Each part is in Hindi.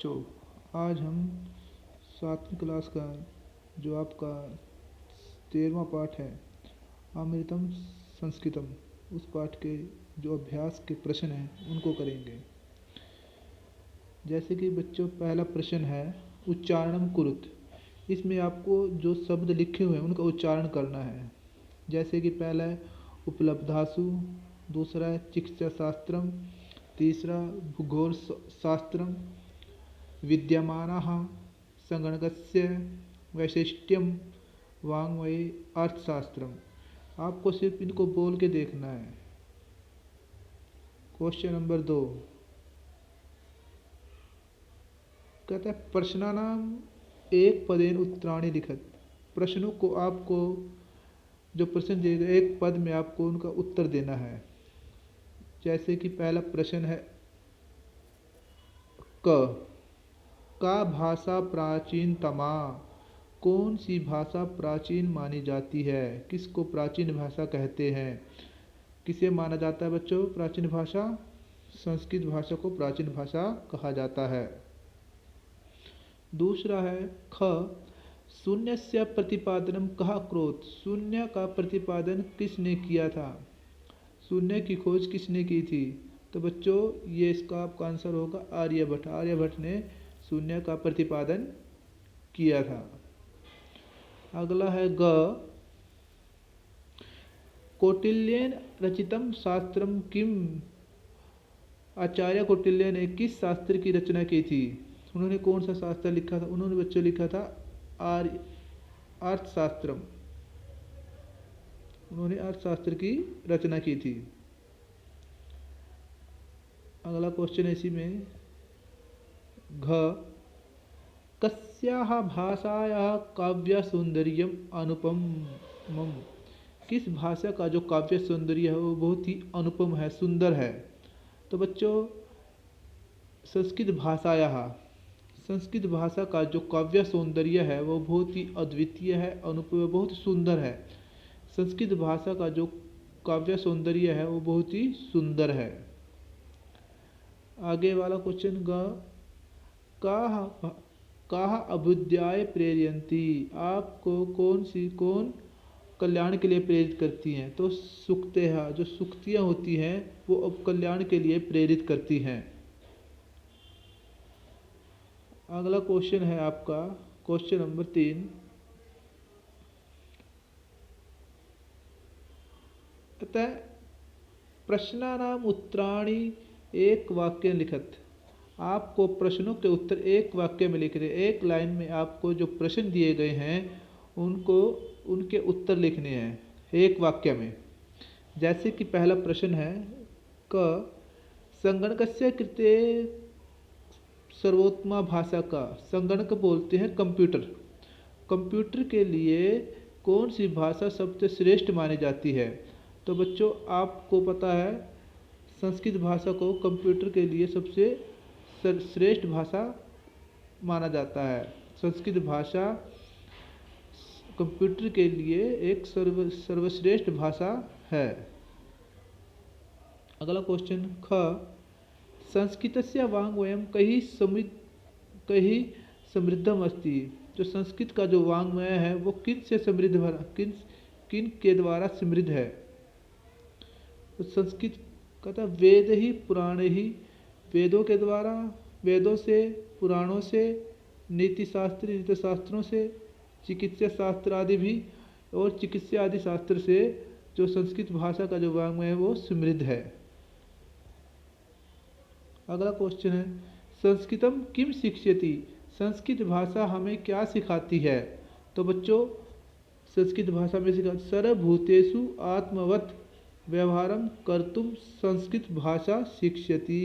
बच्चों, आज हम 7वीं क्लास का जो आपका 13वां पाठ है अमृतम संस्कृतम, उस पाठ के जो अभ्यास के प्रश्न हैं उनको करेंगे। जैसे कि बच्चों, पहला प्रश्न है उच्चारणम कुरुत। इसमें आपको जो शब्द लिखे हुए हैं उनका उच्चारण करना है। जैसे कि पहला है उपलब्धासु, दूसरा है चिकित्सा शास्त्रम, तीसरा भूगोल शास्त्रम, विद्यमानः संगणकस्य वैशिष्ट्यम वाङ्मये अर्थशास्त्रम। आपको सिर्फ इनको बोल के देखना है। क्वेश्चन नंबर 2 कहता है प्रश्नानाम एक पदेन उत्तराणि लिखत। प्रश्नों को आपको जो प्रश्न दिए गए एक पद में आपको उनका उत्तर देना है। जैसे कि पहला प्रश्न है का भाषा प्राचीनतमा। कौन सी भाषा प्राचीन मानी जाती है? किसको प्राचीन भाषा कहते हैं? किसे माना जाता है बच्चों प्राचीन भाषा? संस्कृत भाषा को प्राचीन भाषा कहा जाता है। दूसरा है ख शून्य से प्रतिपादनम कहा क्रोध। शून्य का प्रतिपादन किसने किया था? शून्य की खोज किसने की थी? तो बच्चों, ये इसका आपका आंसर होगा आर्यभट्ट। आर्यभट्ट ने शून्य का प्रतिपादन किया था। अगला है ग कौटिल्येन रचितम शास्त्रम किम। आचार्य कौटिल्य ने किस शास्त्र की रचना की थी? उन्होंने कौन सा शास्त्र लिखा था? उन्होंने बच्चों लिखा था आर्य अर्थशास्त्रम। उन्होंने अर्थशास्त्र की रचना की थी। अगला क्वेश्चन है इसी में घ कस्याः भाषायाः काव्य सौंदर्यम अनुपमम। किस भाषा का जो काव्य सौंदर्य है वो बहुत ही अनुपम है, सुंदर है? तो बच्चों, संस्कृत भाषा का जो काव्य सौंदर्य है वो बहुत ही अद्वितीय है, अनुपम, बहुत सुंदर है। संस्कृत भाषा का जो काव्य सौंदर्य है वो बहुत ही सुंदर है। आगे वाला क्वेश्चन काह अभ्युदयाय प्रेरयन्ति। आपको कौन कल्याण के लिए प्रेरित करती हैं? तो सुक्तयः, जो सुक्तियाँ होती हैं वो अब कल्याण के लिए प्रेरित करती हैं। अगला क्वेश्चन है आपका क्वेश्चन नंबर 3। अतः प्रश्नानाम उत्तराणि एक वाक्य लिखत। आपको प्रश्नों के उत्तर एक वाक्य में लिख रहे। एक लाइन में आपको जो प्रश्न दिए गए हैं उनके उत्तर लिखने हैं एक वाक्य में। जैसे कि पहला प्रश्न है क संगणकस्य कृते सर्वोत्तमा भाषा का। संगणक बोलते हैं कंप्यूटर। कंप्यूटर के लिए कौन सी भाषा सबसे श्रेष्ठ मानी जाती है? तो बच्चों, आपको पता है संस्कृत भाषा को कंप्यूटर के लिए सबसे श्रेष्ठ भाषा माना जाता है। संस्कृत भाषा कंप्यूटर के लिए एक सर्वश्रेष्ठ भाषा है। अगला क्वेश्चन ख संस्कृतस्य वाङ्मयं कहि समृद्धम अस्ति। जो संस्कृत का जो वाङ्मय है वो किन से समृद्ध भरा, किन के द्वारा समृद्ध है? तो संस्कृत कहता वेद ही पुराण ही। वेदों के द्वारा, वेदों से, पुराणों से, नीति शास्त्रों से, चिकित्सा शास्त्र आदि भी, और चिकित्सा आदि शास्त्र से जो संस्कृत भाषा का जो वाङ्मय है वो समृद्ध है। अगला क्वेश्चन है संस्कृतम किम शिक्षयति। संस्कृत भाषा हमें क्या सिखाती है? तो बच्चों, संस्कृत भाषा में सिखाती सर्वभूतेषु आत्मवत् व्यवहारम कर्तुम संस्कृत भाषा शिक्षयति।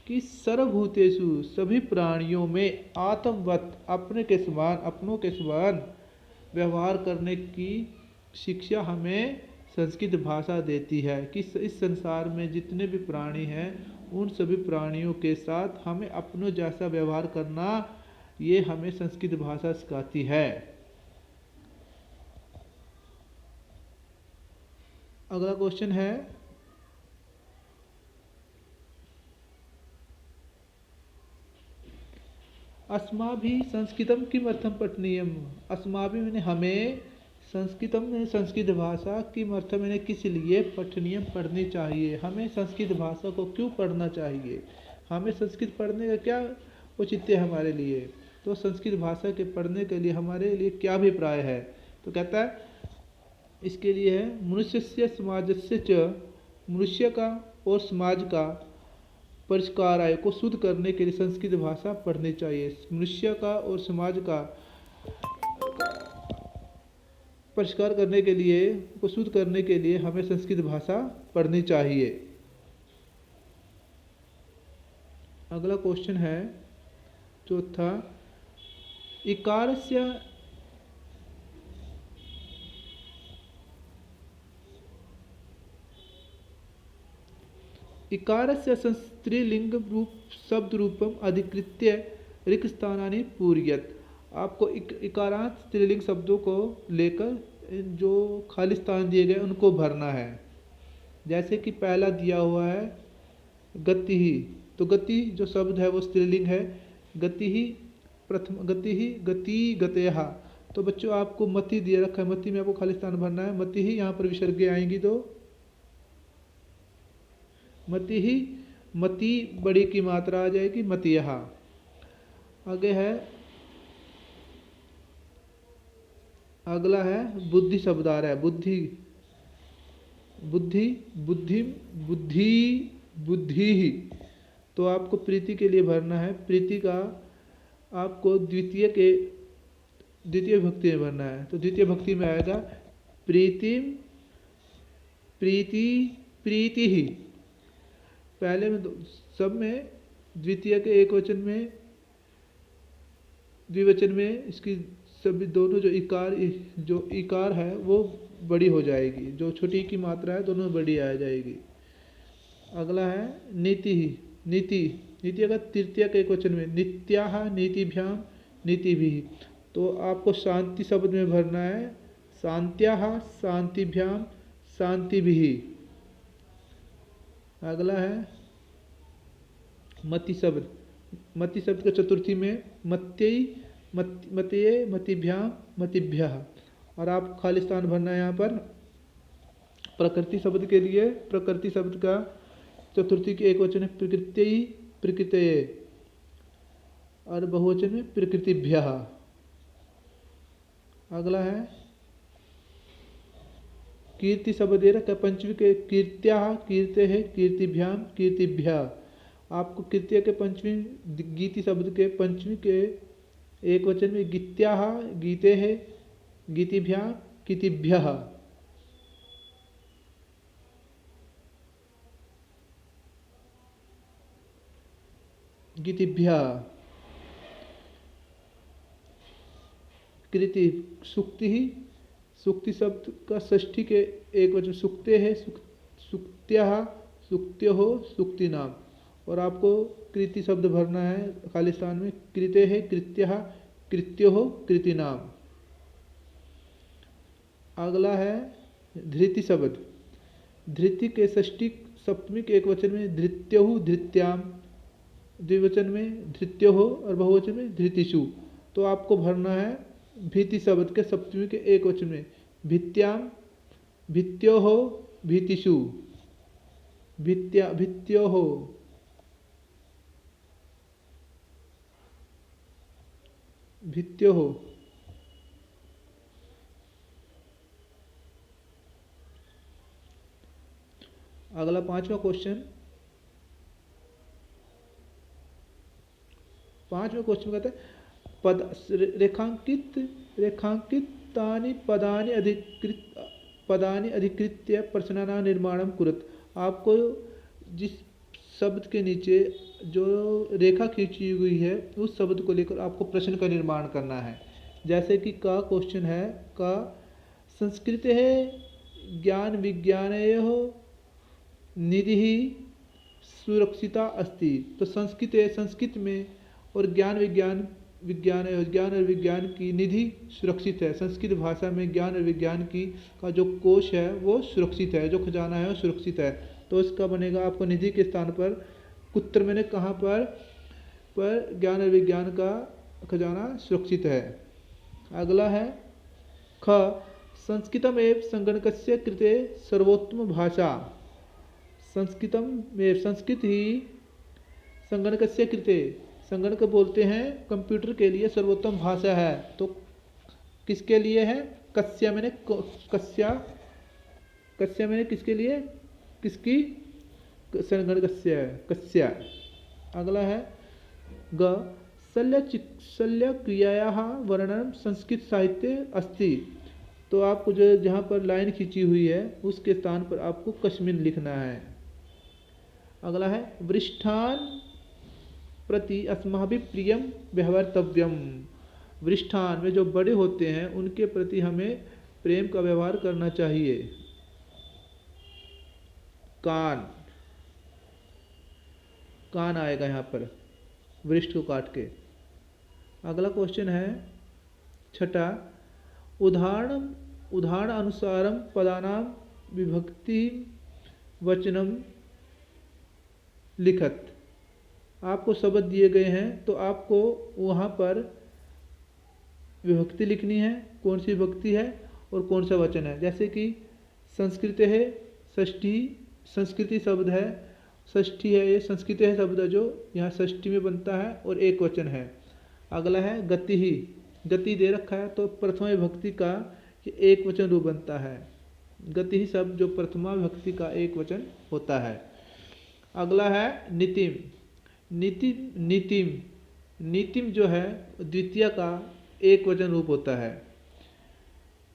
कि सर्वभूतेषु, सभी प्राणियों में, आत्मवत्, अपनों के समान व्यवहार करने की शिक्षा हमें संस्कृत भाषा देती है। कि इस संसार में जितने भी प्राणी हैं उन सभी प्राणियों के साथ हमें अपनों जैसा व्यवहार करना, ये हमें संस्कृत भाषा सिखाती है। अगला क्वेश्चन है अस्माभिः संस्कृतं किमर्थं पठनीयम्? अस्माभिः मैंने हमें, संस्कृतम में संस्कृत भाषा किमर्थं मैंने किस लिए पठनीयम पढ़नी चाहिए, हमें संस्कृत भाषा को क्यों पढ़ना चाहिए, हमें संस्कृत पढ़ने का क्या औचित्य है हमारे लिए, तो संस्कृत भाषा के पढ़ने के लिए हमारे लिए क्या अभिप्राय है। तो कहता है इसके लिए है मनुष्यस्य समाजस्य च, मनुष्य का और समाज का परिष्काराय को शुद्ध करने के लिए संस्कृत भाषा पढ़नी चाहिए। मनुष्य का और समाज का परिष्कार करने के लिए, को शुद्ध करने के लिए हमें संस्कृत भाषा पढ़नी चाहिए। अगला क्वेश्चन है चौथा, इकारस्य इकारस्य स्त्रीलिंग रूप शब्द रूपम अधिकृत्य रिक्त स्थानानि पूरयत। आपको इकारांत स्त्रीलिंग शब्दों को लेकर जो खाली स्थान दिए गए उनको भरना है। जैसे कि पहला दिया हुआ है गति ही, तो गति जो शब्द है वो स्त्रीलिंग है। गति ही प्रथम, गति ही गति गतेहा। तो बच्चों आपको मति दिया रखा है, मति में आपको खाली स्थान भरना है। मति ही यहाँ पर विसर्ग आएंगी, तो मति ही, मति बड़ी की मात्रा आ जाएगी, मति यहाँ। आगे है, अगला है बुद्धि शब्द आ रहा है, बुद्धि, बुद्धि, बुद्धि, बुद्धि, बुद्धि ही। तो आपको प्रीति के लिए भरना है। प्रीति का आपको द्वितीय भक्ति में भरना है। तो द्वितीय भक्ति में आएगा प्रीतिम, प्रीति, प्रीति ही। पहले में सब में, द्वितीय के एक वचन में, द्विवचन में इसकी सभी दोनों जो इकार है वो बड़ी हो जाएगी, जो छोटी की मात्रा है दोनों बड़ी आ जाएगी। अगला है नीति ही, नीति, नीति अगर तृतीय के एक वचन में, नित्याः नीतिभ्याम नीतिभिः। तो आपको शांति शब्द में भरना है, शांत्याः शांतिभ्याम शांतिभिः। अगला है मति शब्द, मति शब्द के चतुर्थी में मत्यई, मतिये, मतिभ्याम मतिभ्यः। और आप खाली स्थान भरना है यहाँ पर प्रकृति शब्द के लिए। प्रकृति शब्द का चतुर्थी के एक वचन है प्रकृत्यई, प्रकृतये, और बहुवचन में प्रकृतिभ्यः। अगला है कीर्ति शब्द दे रखा है पंचमी के, कीर्त्याः कीर्ते है, कीर्तिभ्याम कीर्तिभ्यः। आपको कीर्त्य के पंचमी, गीति शब्द के पंचमी के एक वचन में गीत्याः गीते है, गीतिभ्याम गीतिभ्यः। गीतिभ्यः। कृति सुक्ति ही, सुक्ति शब्द का षष्ठी के एक वचन सुक्ते है, सुक्त्याः सुक्त्योः सुक्ति नाम। और आपको कृति शब्द भरना है खाली स्थान में, कृते है कृत्यः कृत्योः कृति नाम। अगला है धृति शब्द, धृति के षष्ठी सप्तमी के एक वचन में धृत्योः धृत्याम, द्विवचन में धृत्योः और बहुवचन में धृतिषु। तो आपको भरना है भीति शब्द के सप्तमी के एक वचन में भित्याम भित्योः भीतिषु, भित्योः भित्योः। अगला पांचवा क्वेश्चन, कहता है पद रेखांकितानि पदानि अधिकृत्य प्रश्नानां निर्माणं कुरुत। आपको जिस शब्द के नीचे जो रेखा खींची हुई है उस शब्द को लेकर आपको प्रश्न का निर्माण करना है। जैसे कि का क्वेश्चन है, का संस्कृत है ज्ञान विज्ञानयोः निधिः सुरक्षिता अस्ति। तो संस्कृत है, संस्कृत में और ज्ञान और विज्ञान की निधि सुरक्षित है। संस्कृत भाषा में ज्ञान और विज्ञान की का जो कोश है वो सुरक्षित है, जो खजाना है वो सुरक्षित है। तो इसका बनेगा आपको निधि के स्थान पर कुत्र मैंने कहाँ पर ज्ञान और विज्ञान का खजाना सुरक्षित है। अगला है ख, संस्कृतमेव संगणकस्य कृते सर्वोत्तम भाषा। संस्कृतमेव, संस्कृत ही संगणकस्य कृते, संगणक बोलते हैं कंप्यूटर के लिए सर्वोत्तम भाषा है। तो किसके लिए है? कस्या मैंने कस्या, कस्या मैंने किसके लिए, किसकी? संगणकस्य, कस्या। अगला है ग, शल्य क्रियायाः वर्णनम संस्कृत साहित्ये अस्ति। तो आपको जो जहाँ पर लाइन खींची हुई है उसके स्थान पर आपको कस्मिन् लिखना है। अगला है वरिष्ठान प्रति अस्माभिः प्रियम व्यवहर्तव्यम। वरिष्ठान में जो बड़े होते हैं उनके प्रति हमें प्रेम का व्यवहार करना चाहिए। कान, कान आएगा यहाँ पर वरिष्ठ को काट के। अगला क्वेश्चन है छठा, उदाहरण अनुसारम पदानां विभक्ति वचनम लिखत। आपको शब्द दिए गए हैं तो आपको वहाँ पर विभक्ति लिखनी है, कौन सी विभक्ति है और कौन सा वचन है। जैसे कि संस्कृत है, षष्ठी, संस्कृति शब्द है, षष्ठी है, ये संस्कृत है शब्द है जो यहाँ षष्ठी में बनता है और एक वचन है। अगला है गति ही, गति दे रखा है तो प्रथमा विभक्ति का एक वचन रूप बनता है। गति ही शब्द जो प्रथमा विभक्ति का एक वचन होता है। अगला है नीतिम, नीतिम, नीतिम जो है द्वितीय का एक वचन रूप होता है।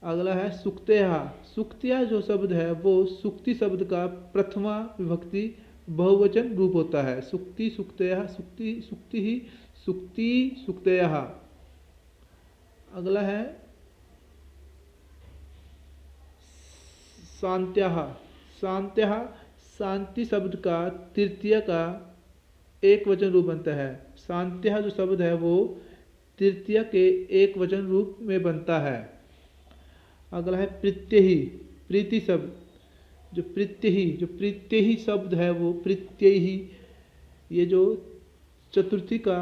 अगला है सुक्तया, सुक्तया जो शब्द है वो सुक्ति शब्द का प्रथमा विभक्ति बहुवचन रूप होता है। सुक्ति, सुक्तया, सुक्ति, सुक्ति ही, सुक्ति, सुक्तया। अगला है शांत्यः, शांत्यः शांति शब्द का तृतीय का एक वचन रूप बनता है। शांत्यः जो शब्द है वो तृतीय के एक वचन रूप में बनता है। अगला है प्रत्ययी, प्रीति शब्द जो प्रत्ययी शब्द है वो प्रत्ययी, ये जो चतुर्थी का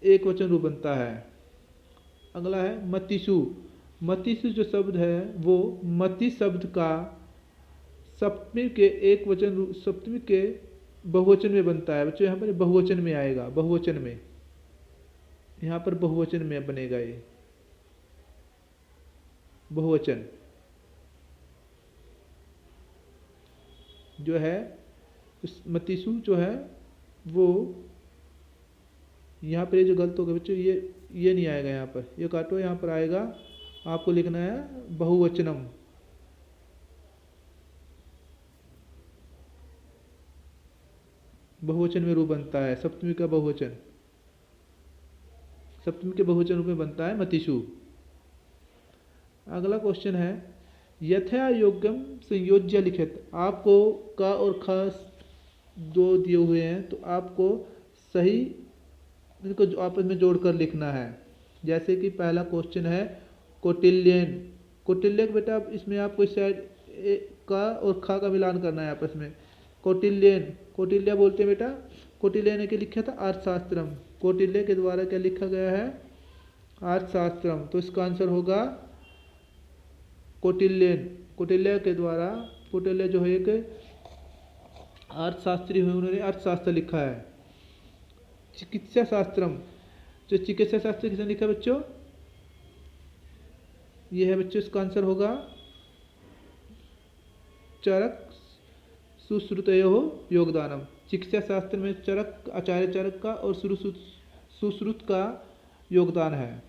एक वचन रूप बनता है। अगला है मतिषु, मतिषु जो शब्द है वो मति शब्द का सप्तमी के एक वचन रूप, सप्तमी के बहुवचन में बनता है। बच्चों यहाँ पर बहुवचन में आएगा, बहुवचन में, यहाँ पर बहुवचन में बनेगा ये बहुवचन जो है। मतिषु जो है वो यहाँ पर जो गलत होगा बच्चों, ये नहीं आएगा यहाँ पर, ये काटो, यहाँ पर आएगा आपको लिखना है बहुवचनम। बहुवचन में रूप बनता है, सप्तमी का बहुवचन, सप्तमी के बहुवचन रूप में बनता है मतिषु। अगला क्वेश्चन है यथा योग्यम संयोज्य लिखित। आपको का और ख दो दिए हुए हैं तो आपको सही इनको आपस में जोड़कर लिखना है। जैसे कि पहला क्वेश्चन है कौटिल्यन, कौटिल्य बेटा इसमें आपको इस साइड का और खा का मिलान करना है आपस में। कौटिल्यन, कौटिल्य बोलते हैं बेटा, कौटिल्य ने क्या लिखा था? अर्थशास्त्रम। कौटिल्य के द्वारा क्या लिखा गया है? अर्थशास्त्रम। तो इसका आंसर होगा कौटिल्यन। कौटिल्य के द्वारा, कौटिल्य जो है एक अर्थशास्त्री हुए, उन्होंने अर्थशास्त्र लिखा है। चिकित्सा शास्त्रम, जो चिकित्सा शास्त्र किसने लिखा बच्चों? ये है बच्चों, इसका आंसर होगा चरक सुश्रुतयो योगदानम। चिकित्सा शास्त्र में चरक, आचार्य चरक का और सुश्रुत का योगदान है।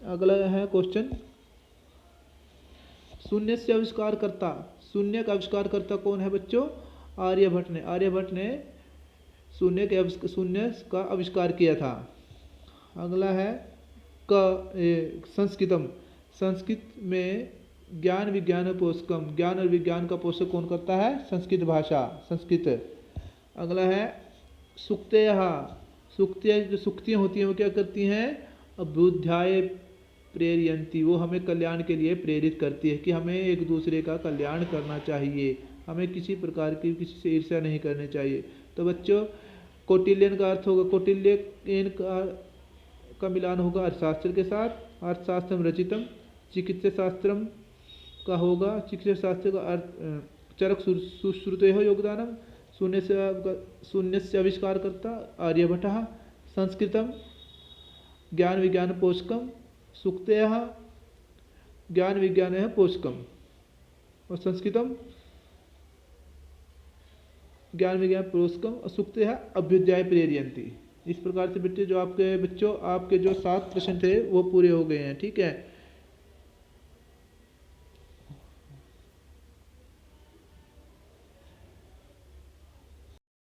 अगला है क्वेश्चन शून्य से आविष्कार करता। शून्य का आविष्कार करता कौन है बच्चों? आर्यभट्ट ने। आर्यभट्ट ने शून्य का आविष्कार किया था। अगला है संस्कृतम। संस्कृत में ज्ञान विज्ञान पोषकम, ज्ञान और विज्ञान का पोषक कौन करता है? संस्कृत भाषा, संस्कृत। अगला है सुक्तयः। सुक्तियाँ, जो सुक्तियाँ होती हैं वो क्या करती हैं? अभ्युदयाय प्रेरयन्ति, वो हमें कल्याण के लिए प्रेरित करती है कि हमें एक दूसरे का कल्याण करना चाहिए, हमें किसी प्रकार की किसी से ईर्ष्या नहीं करनी चाहिए। तो बच्चों कौटिल्यन का अर्थ होगा, कौटिल्यन का का मिलान होगा अर्थशास्त्र के साथ, अर्थशास्त्रम रचितम। चिकित्सा शास्त्रम का होगा, चिकित्सा शास्त्र का अर्थ चरक सुश्रुतेह योगदानम। शून्य से आविष्कार करता आर्यभट्ट। संस्कृतम ज्ञान विज्ञान पोषकम सुक्तय ज्ञान विज्ञान पोषकम। और संस्कृतम ज्ञान विज्ञान पोषकम और सुक्तय अभ्युदय प्रेरयन्ति। इस प्रकार से बेटे जो आपके बच्चों आपके जो 7 प्रश्न थे वो पूरे हो गए हैं। ठीक है।